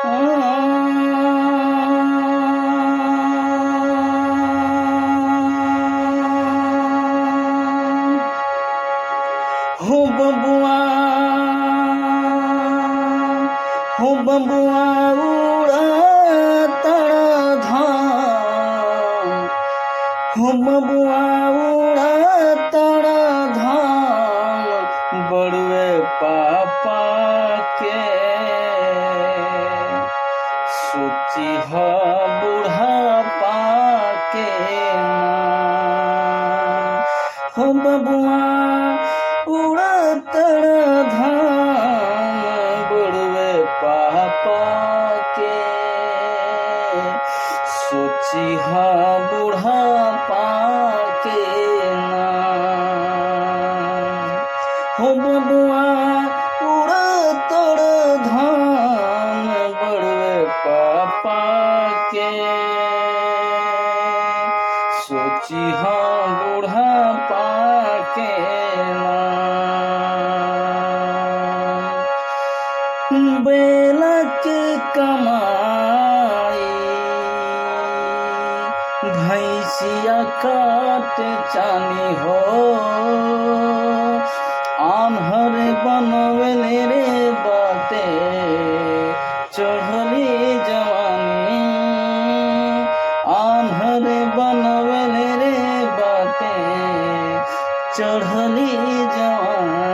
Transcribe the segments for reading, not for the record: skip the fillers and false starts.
हो बबुआ, हो बबुआ उड़ता धाम, हो बबुआ उड़ता धाम, बड़ुए पापा के सोची हा बुढ़ापा के नाम। हो बबुआ उड़ता धाम, बड़ुए पापा के सोची हा बुढ़ापा के नाम। हो बबुआ उड़ता धाम, बड़ुए पापा के सोची हा बुढ़ापा के नाम। बेला के कमाई भैंसिया काट चानी हो, आन्हर बनवले रे बाटे चढ़ली जवानी, आन्हर बनवले रे बाटे चढ़ली जवानी।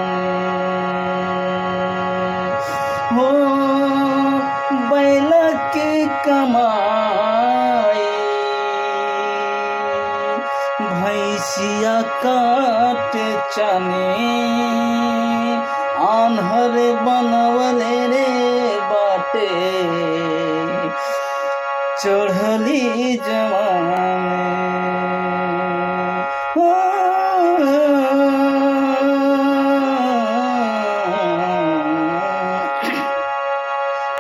हो बैल के कमाई भैंसिया काट चानी, आन्हर बनवले रे बाटे चढ़ली जवानी।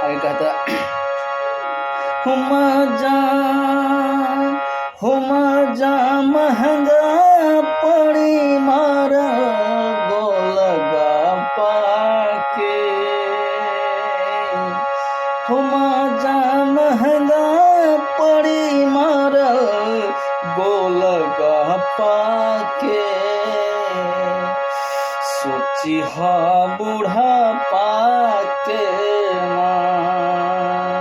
आगे कहता हो मजा महंगा पड़ी मारा गोलगा पाके। हो मजा महंगा पड़ी मारा गोलगा पाके, सोची हा बुढ़ापा के नाम।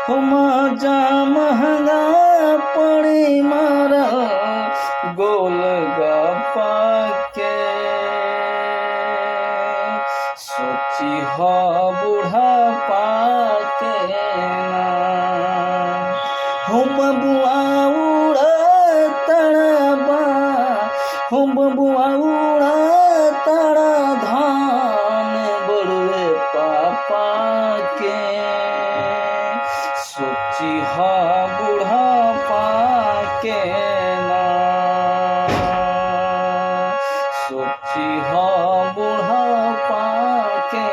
हो मजा महंगा पड़ी मारा गोलगप्पा के, सोची हा बुढ़ापा के नाम। हो बबुआ उड़ता बा, हो बबुआ उड़ता धाम, बड़ुए पापा के सोची हा बुढ़ापा के नाम। सोची हा बुढ़ापा के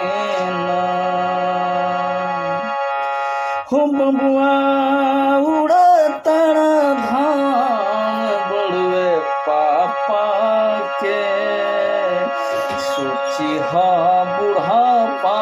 नाम। हो बबुआ उड़ता धाम, बड़ुए पापा के सोची हा बुढ़ापा